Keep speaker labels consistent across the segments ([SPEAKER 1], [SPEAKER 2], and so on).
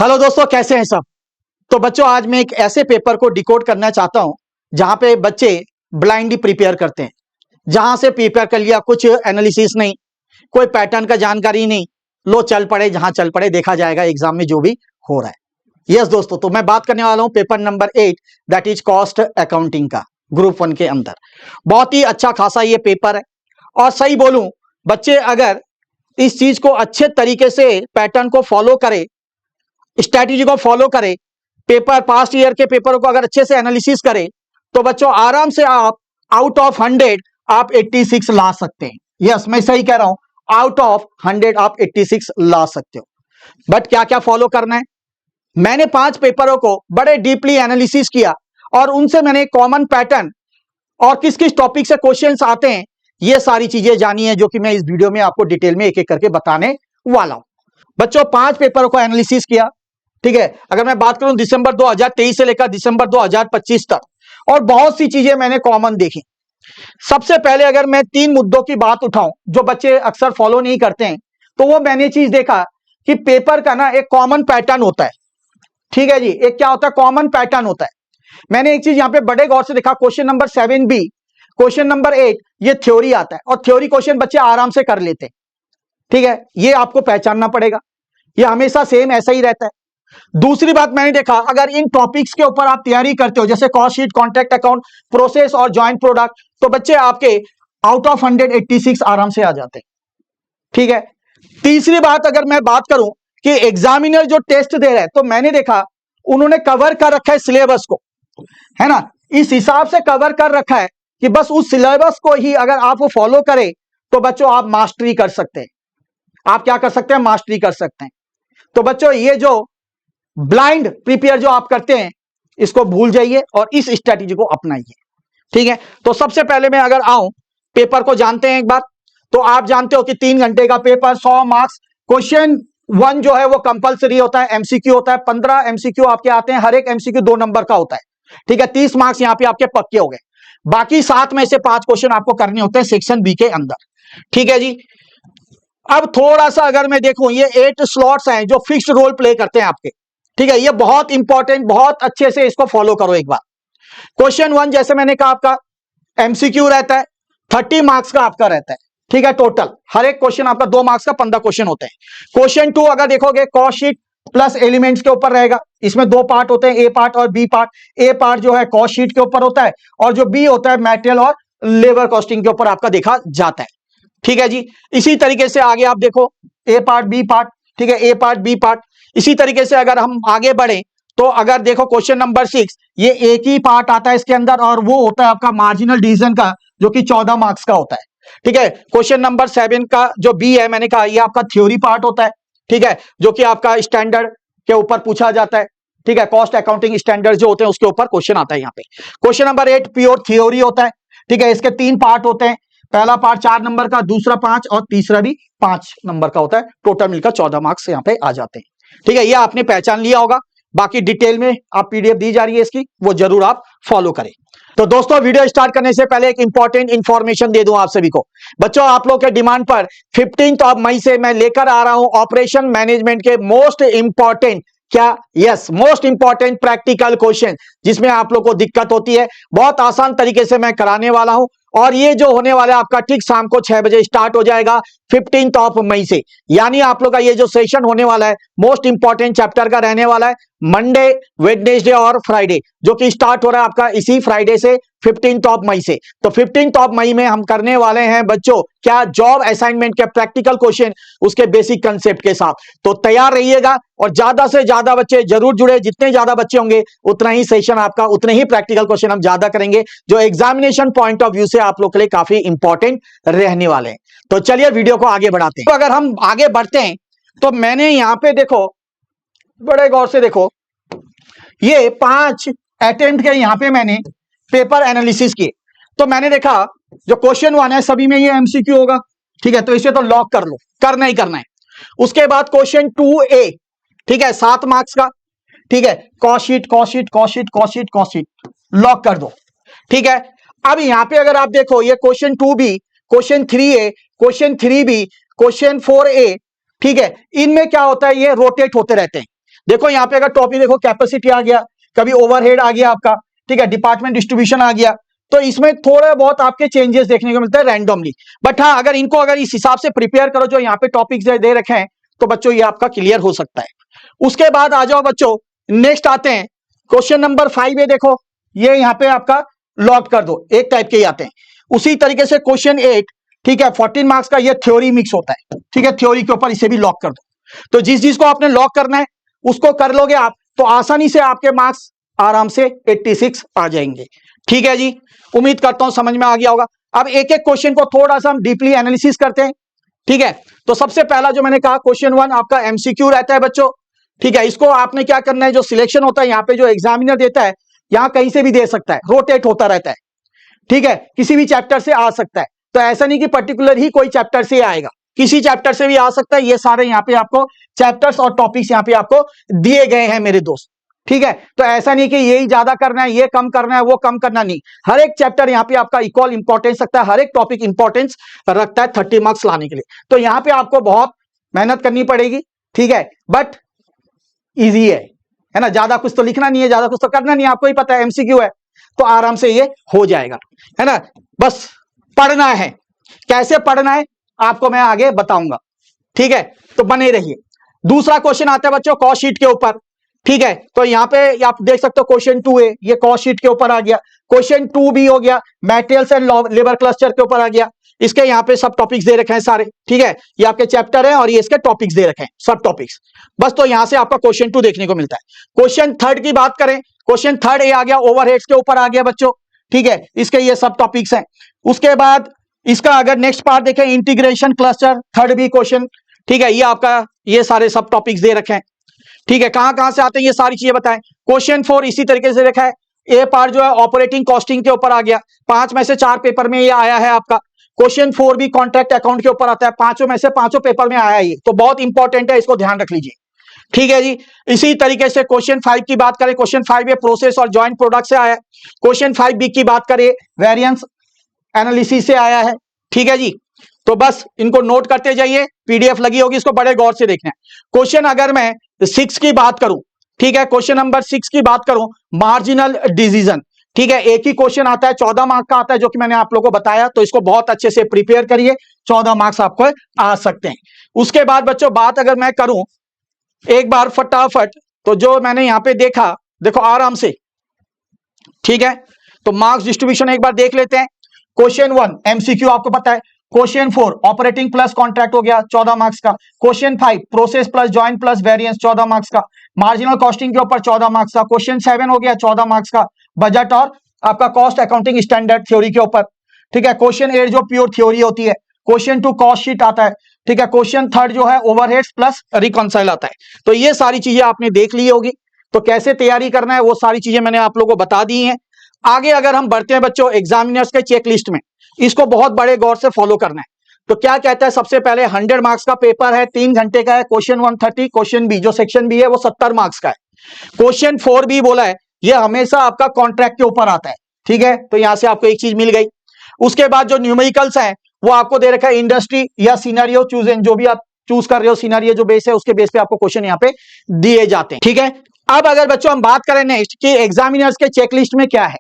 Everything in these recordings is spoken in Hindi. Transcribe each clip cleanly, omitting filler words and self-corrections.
[SPEAKER 1] हेलो दोस्तों, कैसे हैं सब। तो बच्चों, आज मैं एक ऐसे पेपर को डिकोड करना चाहता हूं जहां पे बच्चे ब्लाइंडली प्रिपेयर करते हैं। जहां से प्रिपेयर कर लिया, कुछ एनालिसिस नहीं, कोई पैटर्न का जानकारी नहीं, लो चल पड़े, जहां चल पड़े देखा जाएगा एग्जाम में जो भी हो रहा है। यस दोस्तों, तो मैं बात करने वाला हूं paper number 8, that is cost accounting का, ग्रुप 1 के अंदर। बहुत ही अच्छा खासा ये पेपर है। और सही बोलूं, बच्चे अगर इस चीज को अच्छे तरीके से पैटर्न को फॉलो करे, स्ट्रैटेजी को फॉलो करे, पेपर पास्ट ईयर के पेपर को अगर अच्छे से एनालिसिस करें, तो बच्चों आराम से आप आउट ऑफ 100 आप 86 ला सकते हैं। यस, मैं सही कह रहा हूं, आउट ऑफ 100 आप 86 ला सकते हो। बट क्या क्या फॉलो करना है, मैंने 5 पेपरों को बड़े डीपली एनालिसिस किया और उनसे मैंने कॉमन पैटर्न और किस किस टॉपिक से क्वेश्चंस आते हैं, ये सारी चीजें जानी है, जो कि मैं इस वीडियो में आपको डिटेल में एक एक करके बताने वाला हूं। बच्चों 5 पेपरों को एनालिसिस किया, ठीक है। अगर मैं बात करूं दिसंबर 2023 से लेकर दिसंबर 2025 तक, और बहुत सी चीजें मैंने कॉमन देखी। सबसे पहले अगर मैं 3 मुद्दों की बात उठाऊं जो बच्चे अक्सर फॉलो नहीं करते हैं, तो वो मैंने चीज देखा कि पेपर का ना एक कॉमन पैटर्न होता है। ठीक है जी, एक क्या होता है, कॉमन पैटर्न होता है। मैंने एक चीज यहां पे बड़े गौर से देखा, question number 7B, question number 8, ये थ्योरी आता है और थ्योरी क्वेश्चन बच्चे आराम से कर लेते हैं। ठीक है, ये आपको पहचानना पड़ेगा, ये हमेशा सेम ऐसा ही रहता है। दूसरी बात मैंने देखा, अगर इन टॉपिक्स के ऊपर आप तैयारी करते हो, जैसे cost sheet, contract account, process और जॉइंट प्रोडक्ट, तो बच्चे आपके आउट ऑफ 186 आराम से आ जाते हैं। ठीक है। तीसरी बात अगर मैं बात करूं कि एग्जामिनर जो टेस्ट दे रहा है, तो मैंने देखा उन्होंने कवर कर रखा है सिलेबस को, है ना, इस हिसाब से कवर कर रखा है कि बस उस सिलेबस को ही अगर आप वो फॉलो करें, तो बच्चों आप मास्टरी कर सकते हैं। आप क्या कर सकते हैं, मास्टरी कर सकते हैं। तो बच्चों ये जो ब्लाइंड प्रिपेयर जो आप करते हैं, इसको भूल जाइए और इस स्ट्रेटेजी को अपनाइए। ठीक है। तो सबसे पहले मैं अगर आऊं, पेपर को जानते हैं एक बार, तो आप जानते हो कि 3 घंटे का पेपर, 100 मार्क्स। क्वेश्चन 1 जो है वो कंपलसरी होता है, एमसीक्यू होता है। 15 एमसीक्यू आपके आते हैं, हर एक एमसीक्यू 2 नंबर का होता है। ठीक है, 30 मार्क्स यहां पे आपके पक्के हो गए। बाकी 7 में से 5 क्वेश्चन आपको करने होते हैं सेक्शन बी के अंदर। ठीक है जी। अब थोड़ा सा अगर मैं देखूं, ये 8 स्लॉट्स हैं जो फिक्स्ड रोल प्ले करते हैं आपके। ठीक है, ये बहुत इंपॉर्टेंट, बहुत अच्छे से इसको फॉलो करो एक बार। क्वेश्चन 1 जैसे मैंने कहा आपका एमसीक्यू रहता है, 30 मार्क्स का आपका रहता है। ठीक है, टोटल हर एक क्वेश्चन आपका 2 मार्क्स का, 15 क्वेश्चन होते हैं। क्वेश्चन 2 अगर देखोगे, कॉस्ट शीट प्लस एलिमेंट्स के ऊपर रहेगा। इसमें 2 पार्ट होते हैं, ए पार्ट और बी पार्ट। ए पार्ट जो है कॉस्ट शीट के ऊपर होता है, और जो बी होता है मटेरियल और लेबर कॉस्टिंग के ऊपर आपका देखा जाता है। ठीक है जी। इसी तरीके से आगे आप देखो, ए पार्ट बी पार्ट, ठीक है, ए पार्ट बी पार्ट। इसी तरीके से अगर हम आगे बढ़े, तो अगर देखो क्वेश्चन नंबर 6, ये एक ही पार्ट आता है इसके अंदर, और वो होता है आपका मार्जिनल डिवीजन का, जो कि 14 मार्क्स का होता है। ठीक है। क्वेश्चन नंबर 7 का जो बी है, मैंने कहा ये आपका थ्योरी पार्ट होता है। ठीक है, जो कि आपका स्टैंडर्ड के ऊपर पूछा जाता है। ठीक है, कॉस्ट अकाउंटिंग स्टैंडर्ड जो होते हैं उसके ऊपर क्वेश्चन आता है यहाँ पे। क्वेश्चन नंबर 8 प्योर थ्योरी होता है। ठीक है, इसके 3 पार्ट होते हैं, पहला पार्ट 4 नंबर का, दूसरा 5 और तीसरा भी 5 नंबर का होता है। टोटल मिलकर 14 मार्क्स यहाँ पे आ जाते हैं। ठीक है, ये आपने पहचान लिया होगा। बाकी डिटेल में आप पीडीएफ दी जा रही है इसकी, वो जरूर आप फॉलो करें। तो दोस्तों, वीडियो स्टार्ट करने से पहले एक इंपॉर्टेंट इंफॉर्मेशन दे दूं आप सभी को। बच्चों, आप लोग के डिमांड पर 15 मई से मैं लेकर आ रहा हूं ऑपरेशन मैनेजमेंट के मोस्ट इंपॉर्टेंट, क्या, yes, most important practical question, जिसमें आप लोग को दिक्कत होती है, बहुत आसान तरीके से मैं कराने वाला हूं। और ये जो होने वाला है आपका ठीक शाम को 6 बजे स्टार्ट हो जाएगा 15 मई से। यानी आप लोग का ये जो सेशन होने वाला है, मोस्ट इंपॉर्टेंट चैप्टर का रहने वाला है, मंडे, वेडनेसडे और फ्राइडे, जो कि स्टार्ट हो रहा है आपका इसी फ्राइडे से 15 मई से। तो 15 मई में हम करने वाले हैं बच्चों क्या, जॉब असाइनमेंट के प्रैक्टिकल क्वेश्चन, उसके बेसिक कंसेप्ट के साथ। तो तैयार रहिएगा और ज्यादा से ज्यादा बच्चे जरूर जुड़े। जितने ज्यादा बच्चे होंगे उतना ही सेशन आपका, उतने ही प्रैक्टिकल क्वेश्चन हम ज्यादा करेंगे, जो एग्जामिनेशन पॉइंट ऑफ व्यू से आप लोग के लिए काफी इंपॉर्टेंट रहने वाले हैं। तो चलिए वीडियो को आगे बढ़ाते हैं। तो अगर हम आगे बढ़ते हैं, तो मैंने यहां पे देखो, बड़े गौर से देखो, ये 5 अटेम्प्ट के यहां पे मैंने पेपर एनालिसिस किए। तो मैंने देखा जो क्वेश्चन 1 है, सभी में ये एमसीक्यू होगा। ठीक है, तो इसे तो लॉक कर लो, करना ही करना है। उसके बाद क्वेश्चन 2A, ठीक है, 7 मार्क्स का। ठीक है, cost sheet, cost sheet, cost sheet, cost sheet, cost sheet, lock कर दो। ठीक है। अब यहां पे अगर आप देखो, ये question 2B, question 3A, question 3B, question 4A, ठीक है, इनमें क्या होता है, ये रोटेट होते रहते हैं। देखो यहाँ पे अगर टॉपिक देखो कैपेसिटी आ गया, कभी ओवरहेड आ गया आपका, ठीक है, डिपार्टमेंट डिस्ट्रीब्यूशन आ गया, तो इसमें थोड़ा बहुत आपके चेंजेस देखने को मिलता है रैंडमली। बट हाँ, अगर इनको अगर इस हिसाब से प्रिपेयर करो जो यहाँ पे टॉपिक्स दे रखे हैं, तो बच्चों ये आपका क्लियर हो सकता है। उसके बाद आ जाओ बच्चों, नेक्स्ट आते हैं क्वेश्चन नंबर 5 है। देखो ये यहाँ पे आपका लॉक कर दो, एक टाइप के ही आते हैं। उसी तरीके से क्वेश्चन 8, ठीक है, 14 मार्क्स का ये थ्योरी मिक्स होता है, ठीक है, थ्योरी के ऊपर इसे भी लॉक कर दो। तो जिस जिसको आपने लॉक करना है उसको कर लोगे आप, तो आसानी से आपके मार्क्स आराम से 86 आ जाएंगे। ठीक है जी, उम्मीद करता हूं समझ में आ गया होगा। अब एक एक क्वेश्चन को थोड़ा सा हम डीपली एनालिसिस करते हैं। ठीक है, तो सबसे पहला जो मैंने कहा क्वेश्चन 1 आपका एमसीक्यू रहता है बच्चों। ठीक है, इसको आपने क्या करना है, जो सिलेक्शन होता है यहाँ पे जो एग्जामिनर देता है, यहां कहीं से भी दे सकता है, रोटेट होता रहता है। ठीक है, किसी भी चैप्टर से आ सकता है, तो ऐसा नहीं कि पर्टिकुलर ही कोई चैप्टर से आएगा, किसी चैप्टर से भी आ सकता है। ये सारे यहाँ पे आपको चैप्टर्स और टॉपिक्स यहाँ पे आपको दिए गए हैं मेरे दोस्त। ठीक है, तो ऐसा नहीं कि यही ज्यादा करना है, ये कम करना है, वो कम करना नहीं, हर एक चैप्टर यहाँ पे आपका इक्वल इंपॉर्टेंस रखता है, हर एक टॉपिक इंपॉर्टेंस रखता है 30 मार्क्स लाने के लिए। तो यहाँ पे आपको बहुत मेहनत करनी पड़ेगी। ठीक है, बट इजी है ना, ज्यादा कुछ तो लिखना नहीं है, ज्यादा कुछ तो करना नहीं है, आपको ही पता है एमसीक्यू है, तो आराम से ये हो जाएगा, है ना। बस पढ़ना है, कैसे पढ़ना है आपको मैं आगे बताऊंगा। ठीक है, तो बने रहिए। दूसरा क्वेश्चन आता है बच्चों कॉस्ट शीट के ऊपर। ठीक है, तो यहाँ पे आप देख सकते हो क्वेश्चन 2 है, ये कॉस्ट शीट के ऊपर आ गया। क्वेश्चन 2 भी हो गया, मटेरियल्स एंड लेबर क्लस्टर के ऊपर आ गया। इसके यहाँ पे सब टॉपिक्स दे रखे हैं सारे। ठीक है, ये आपके चैप्टर है और ये इसके टॉपिक्स दे रखे हैं, सब टॉपिक्स। बस तो यहां से आपका क्वेश्चन 2 देखने को मिलता है। क्वेश्चन 3 की बात करें, क्वेश्चन 3 ये आ गया, ओवरहेड्स के ऊपर आ गया बच्चों। ठीक है, इसके ये सब टॉपिक्स हैं। उसके बाद इसका अगर नेक्स्ट पार्ट देखें, इंटीग्रेशन क्लस्टर, 3rd भी क्वेश्चन। ठीक है, ये आपका ये सारे सब टॉपिक्स दे रखे हैं। ठीक है, कहां कहां से आते हैं ये सारी चीजें बताएं। क्वेश्चन 4 इसी तरीके से देखा है, ए पार्ट जो है ऑपरेटिंग कॉस्टिंग के ऊपर आ गया, 5 में से 4 पेपर में ये आया है आपका। क्वेश्चन 4 भी कॉन्ट्रैक्ट अकाउंट के ऊपर आता है, 5 में से 5 पेपर में आया है ये, तो बहुत इंपॉर्टेंट है, इसको ध्यान रख लीजिए। ठीक है जी, इसी तरीके से क्वेश्चन 5 की बात करें, क्वेश्चन 5 ये प्रोसेस और जॉइंट प्रोडक्ट से आया है। क्वेश्चन 5 बी की बात करें, वेरिएंस एनालिसिस से आया है। ठीक है जी, तो बस इनको नोट करते जाइए, पीडीएफ लगी होगी, इसको बड़े गौर से देखना है। क्वेश्चन अगर मैं 6 की बात करूं, ठीक है, क्वेश्चन नंबर 6 की बात करूं, मार्जिनल डिसीजन। ठीक है, एक ही क्वेश्चन आता है, 14 मार्क्स का आता है, जो कि मैंने आप लोगों को बताया, तो इसको बहुत अच्छे से प्रिपेयर करिए, 14 मार्क्स आपको आ सकते हैं। उसके बाद बच्चों बात अगर मैं करूं एक बार फटाफट, तो जो मैंने यहां पे देखा, देखो आराम से। ठीक है, तो मार्क्स डिस्ट्रीब्यूशन एक बार देख लेते हैं। क्वेश्चन 1 एमसीक्यू आपको पता है। क्वेश्चन 4 ऑपरेटिंग प्लस कॉन्ट्रैक्ट हो गया, 14 मार्क्स का। Question 5 process plus joint plus variance, 14 marks का। मार्जिनल कॉस्टिंग के ऊपर 14 मार्क्स का। क्वेश्चन 7 हो गया 14 मार्क्स का, बजट और आपका कॉस्ट अकाउंटिंग स्टैंडर्ड थ्योरी के ऊपर। ठीक है, क्वेश्चन 8 जो प्योर थ्योरी होती है। क्वेश्चन 2 कॉस्ट शीट आता है। ठीक है, क्वेश्चन 3 जो है ओवरहेड्स प्लस रिकॉन्साइल आता है। तो ये सारी चीजें आपने देख ली होगी, तो कैसे तैयारी करना है वो सारी चीजें मैंने आप लोगों को बता दी हैं। आगे अगर हम बढ़ते हैं बच्चों एग्जामिनर्स के चेकलिस्ट में, इसको बहुत बड़े गौर से फॉलो करना है। तो क्या कहता है, सबसे पहले 100 मार्क्स का पेपर है, 3 घंटे का है। क्वेश्चन 130, क्वेश्चन बी जो सेक्शन बी है वो 70 मार्क्स का है। क्वेश्चन 4 भी बोला है, ये हमेशा आपका कॉन्ट्रैक्ट के ऊपर आता है। ठीक है, तो यहां से आपको एक चीज मिल गई। उसके बाद जो न्यूमेरिकल्स हैं वो आपको दे रखा है, इंडस्ट्री या सिनेरियो चूज, जो भी आप चूज कर रहे हो, सिनेरियो जो बेस है उसके बेस पे आपको क्वेश्चन यहाँ पे दिए जाते हैं। ठीक है, अब अगर बच्चों हम बात करें नेक्स्ट कि एग्जामिनर्स के चेकलिस्ट में क्या है।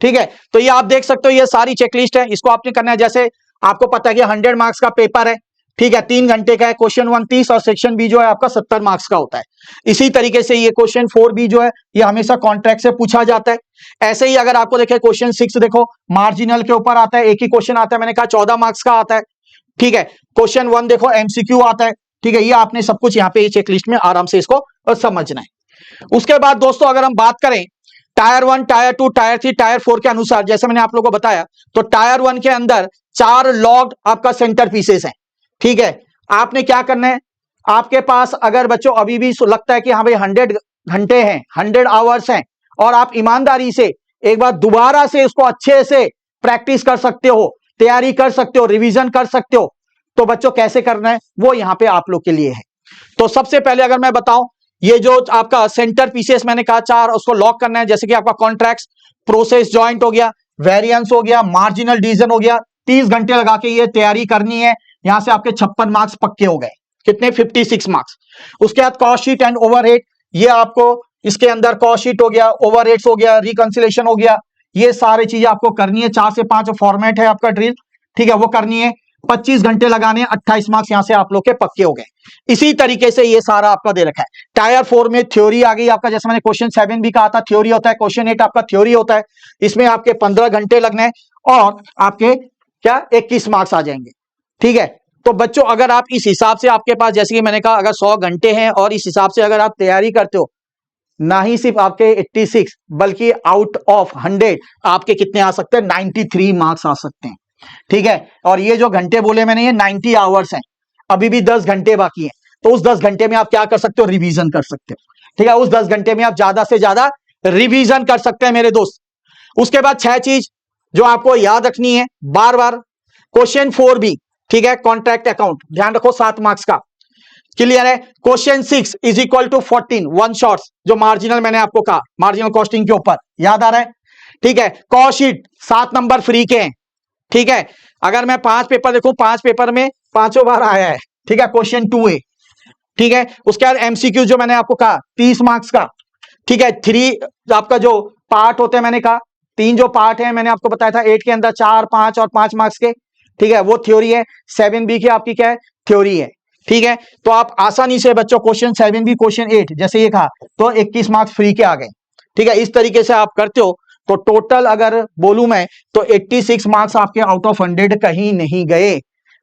[SPEAKER 1] ठीक है, तो ये आप देख सकते हो, ये सारी चेकलिस्ट है, इसको आपने करना है। जैसे आपको पता है कि 100 मार्क्स का पेपर है, ठीक है, 3 घंटे का है। क्वेश्चन 1 30 और सेक्शन बी जो है आपका 70 मार्क्स का होता है। इसी तरीके से ये क्वेश्चन 4 बी जो है ये हमेशा कॉन्ट्रैक्ट से पूछा जाता है। ऐसे ही अगर आपको देखे क्वेश्चन 6 देखो मार्जिनल के ऊपर आता है, एक ही क्वेश्चन आता है, मैंने कहा 14 मार्क्स का आता है। ठीक है, क्वेश्चन 1 देखो एमसीक्यू आता है। ठीक है, ये आपने सब कुछ यहाँ पे चेकलिस्ट में आराम से इसको समझना है। उसके बाद दोस्तों अगर हम बात करें टायर 1, टायर 2, टायर 3, टायर 4 के अनुसार, जैसे मैंने आप लोगों को बताया, तो टायर 1 के अंदर 4 लॉग्ड आपका सेंटर पीसेस हैं। ठीक है, आपने क्या करना है, आपके पास अगर बच्चों अभी भी लगता है कि हाँ भाई 100 घंटे हैं, 100 आवर्स हैं, और आप ईमानदारी से एक बार दोबारा से इसको अच्छे से प्रैक्टिस कर सकते हो, तैयारी कर सकते हो, रिवीजन कर सकते हो, तो बच्चों कैसे करना है वो यहां पे आप लोग के लिए है। तो सबसे पहले अगर मैं बताऊं, ये जो आपका सेंटर पीसेस मैंने कहा 4, उसको लॉक करना है। जैसे कि आपका कॉन्ट्रैक्ट्स, प्रोसेस जॉइंट हो गया, वेरिएंस हो गया, मार्जिनल डिवीजन हो गया। 30 घंटे लगा के ये तैयारी करनी है। यहां से आपके 56 मार्क्स पक्के हो गए। कितने? 56 मार्क्स। उसके बाद कॉस्ट शीट एंड ओवरहेड, ये आपको इसके अंदर कॉस्ट शीट हो गया, ओवरहेड्स हो गया, रिकंसिलेशन हो गया, ये सारी चीजें आपको करनी है। 4 से 5 फॉर्मेट है आपका ड्रिल, ठीक है, वो करनी है। 25 घंटे लगाने, 28 मार्क्स यहां से आप लोग के पक्के हो गए। इसी तरीके से ये सारा आपका दे रखा है। टायर 4 में थ्योरी आ गई आपका, जैसे मैंने क्वेश्चन 7 भी कहा था थ्योरी होता है, क्वेश्चन 8 आपका थ्योरी होता है। इसमें आपके 15 घंटे लगने हैं और आपके क्या 21 मार्क्स आ जाएंगे, ठीक है। तो बच्चों अगर आप इस हिसाब से, आपके पास जैसे कि मैंने कहा अगर 100 घंटे हैं और इस हिसाब से अगर आप तैयारी करते हो, ना ही सिर्फ आपके 86 बल्कि आउट ऑफ 100 आपके कितने आ सकते हैं, 93 मार्क्स आ सकते हैं, ठीक है। और ये जो घंटे बोले मैंने, ये 90 आवर्स हैं, अभी भी 10 घंटे बाकी हैं। तो उस 10 घंटे में आप क्या कर सकते हो, रिवीजन कर सकते हो, ठीक है। उस 10 घंटे में आप ज्यादा से ज्यादा रिवीजन कर सकते हैं मेरे दोस्त। उसके बाद 6 चीज जो आपको याद रखनी है बार बार। क्वेश्चन 4 भी, ठीक है, कॉन्ट्रैक्ट अकाउंट, ध्यान रखो 7 मार्क्स का, क्लियर है। Question 6 is equal to 14 one shots, जो मार्जिनल मैंने आपको कहा, मार्जिनल कॉस्टिंग के ऊपर, याद आ रहा है, ठीक है। कॉस्ट शीट 7 नंबर फ्री के हैं, ठीक है। अगर मैं 5 पेपर देखूं, 5 पेपर में 5 बार आया है, ठीक है, क्वेश्चन 2A, ठीक है। उसके बाद एमसीक्यू जो मैंने आपको कहा 30 मार्क्स का, ठीक है। 3 आपका जो पार्ट होते हैं, मैंने कहा 3 जो पार्ट है मैंने आपको बताया था 8 के अंदर, 4, 5 और 5 मार्क्स के, ठीक है, वो थ्योरी है। 7B की आपकी क्या है, थ्योरी है, ठीक है। तो आप आसानी से बच्चों क्वेश्चन 7B क्वेश्चन 8 जैसे ये कहा तो 21 मार्क्स फ्री के आ गए, ठीक है। इस तरीके से आप करते हो तो टोटल अगर बोलूं मैं तो 86 मार्क्स आपके आउट ऑफ 100 कहीं नहीं गए,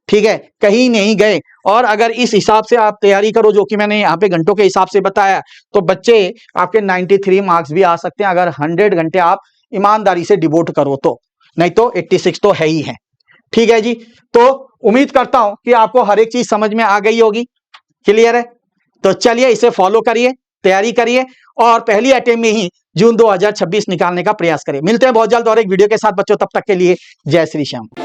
[SPEAKER 1] ठीक है, कहीं नहीं गए। और अगर इस हिसाब से आप तैयारी करो जो कि मैंने यहाँ पे घंटों के हिसाब से बताया, तो बच्चे आपके 93 मार्क्स भी आ सकते हैं अगर 100 घंटे आप ईमानदारी से डिवोट करो तो, नहीं तो 86 तो है ही है, ठीक है जी। तो उम्मीद करता हूं कि आपको हर एक चीज समझ में आ गई होगी, क्लियर है। तो चलिए इसे फॉलो करिए, तैयारी करिए और पहली अटेम्प्ट में ही जून 2026 निकालने का प्रयास करें। मिलते हैं बहुत जल्द और एक वीडियो के साथ बच्चों, तब तक के लिए जय श्री श्याम।